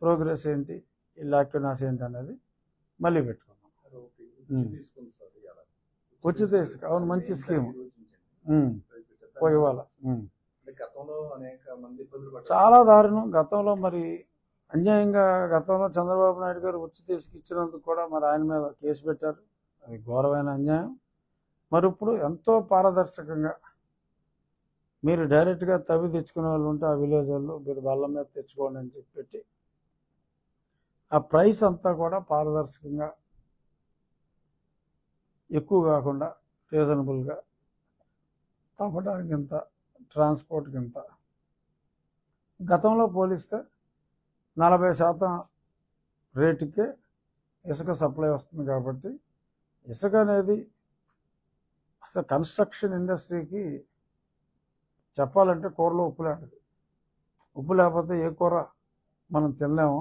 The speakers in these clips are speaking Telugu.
ప్రోగ్రెస్ ఏంటి, ఈ లాక్యునాస్ ఏంటి అనేది మళ్ళీ పెట్టుకున్నాం. ఉచిత ఇసుక అవును, మంచి స్కీమ్ ఇవాళ చాలా దారుణం. గతంలో మరి అన్యాయంగా గతంలో చంద్రబాబు నాయుడు గారు ఉచిత ఇసుక ఇచ్చినందుకు కూడా మరి ఆయన మీద కేసు పెట్టారు. అది ఘోరమైన అన్యాయం. మరి ఇప్పుడు ఎంతో పారదర్శకంగా మీరు డైరెక్ట్గా తవ్వి తెచ్చుకునే వాళ్ళు ఉంటే ఆ విలేజ్ వాళ్ళు మీరు బల్ల మీద తెచ్చుకోండి అని చెప్పి పెట్టి ఆ ప్రైస్ అంతా కూడా పారదర్శకంగా ఎక్కువ కాకుండా రీజనబుల్గా తవ్వడానికి ఇంత, ట్రాన్స్పోర్ట్కి ఇంత. గతంలో పోలిస్తే 40% రేటుకే ఇసుక సప్లై వస్తుంది. కాబట్టి ఇసుక అనేది అసలు కన్స్ట్రక్షన్ ఇండస్ట్రీకి చెప్పాలంటే కూరలో ఉప్పు లాంటిది. ఉప్పు లేకపోతే ఏ కూర మనం తినలేము,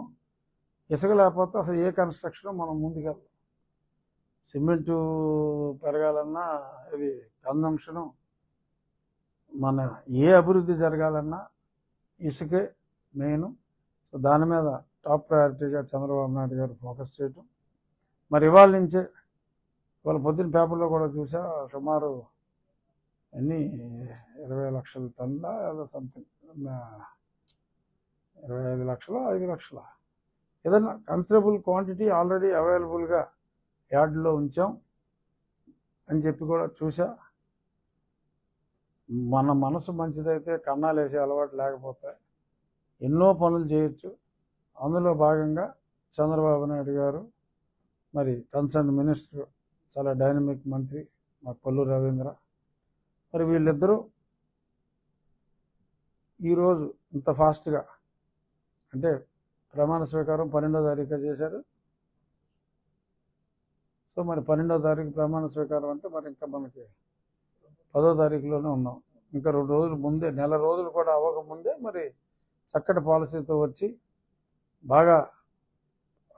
ఇసుక లేకపోతే అసలు ఏ కన్స్ట్రక్షన్ మనం ముందుకెళ్ళాం. సిమెంటు పెరగాలన్నా, ఇది కన్జంప్షను, మన ఏ అభివృద్ధి జరగాలన్నా ఇసుకే మెయిన్. సో దాని మీద టాప్ ప్రయారిటీగా చంద్రబాబు నాయుడు గారు ఫోకస్ చేయటం. మరి ఇవాళ నుంచే, ఇవాళ పొద్దున్న పేపర్లో కూడా చూసా, సుమారు 20 లక్షల టన్నుల ఏదో సంథింగ్, 25 లక్షలు 5 లక్షల ఏదైనా కన్సిడరబుల్ క్వాంటిటీ ఆల్రెడీ అవైలబుల్గా యార్డులో ఉంచాం అని చెప్పి కూడా చూసా. మన మనసు మంచిదైతే కన్నాలు వేసే అలవాటు లేకపోతే ఎన్నో పనులు చేయొచ్చు. అందులో భాగంగా చంద్రబాబు నాయుడు గారు, మరి కన్సర్న్ మినిస్టర్, చాలా డైనమిక్ మంత్రి మా కొల్లు రవీంద్ర, మరి వీళ్ళిద్దరూ ఈరోజు ఇంత ఫాస్ట్గా, అంటే ప్రమాణ స్వీకారం 12వ తారీఖు చేశారు. సో మరి 12వ తారీఖు ప్రమాణ స్వీకారం అంటే మరి ఇంకా మనకి 10వ తారీఖులోనే ఉన్నాం. ఇంకా 2 రోజుల ముందే, నెల రోజులు కూడా అవ్వకముందే మరి చక్కటి పాలసీతో వచ్చి బాగా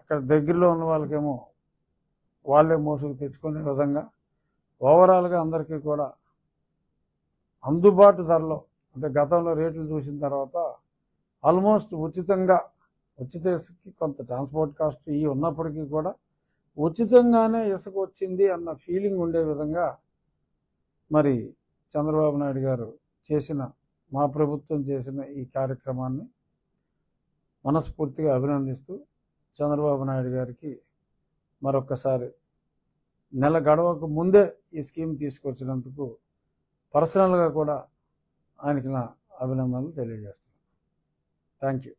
అక్కడ దగ్గరలో ఉన్న వాళ్ళకేమో వాళ్ళే మోసుకు తెచ్చుకునే విధంగా ఓవరాల్గా అందరికీ కూడా అందుబాటు ధరలో, అంటే గతంలో రేట్లు చూసిన తర్వాత ఆల్మోస్ట్ ఉచితంగా, ఉచిత ఇసుకకి కొంత ట్రాన్స్పోర్ట్ కాస్ట్ ఇవి ఉన్నప్పటికీ కూడా ఉచితంగానే ఇసుక వచ్చింది అన్న ఫీలింగ్ ఉండే విధంగా మరి చంద్రబాబు నాయుడు గారు చేసిన, మా ప్రభుత్వం చేసిన ఈ కార్యక్రమాన్ని మనస్ఫూర్తిగా అభినందిస్తూ చంద్రబాబు నాయుడు గారికి మరొకసారి నెల గడవకు ముందే ఈ స్కీమ్ తీసుకొచ్చినందుకు పర్సనల్గా కూడా ఆయనకి నా అభినందనలు తెలియజేస్తున్నాను. Thank you.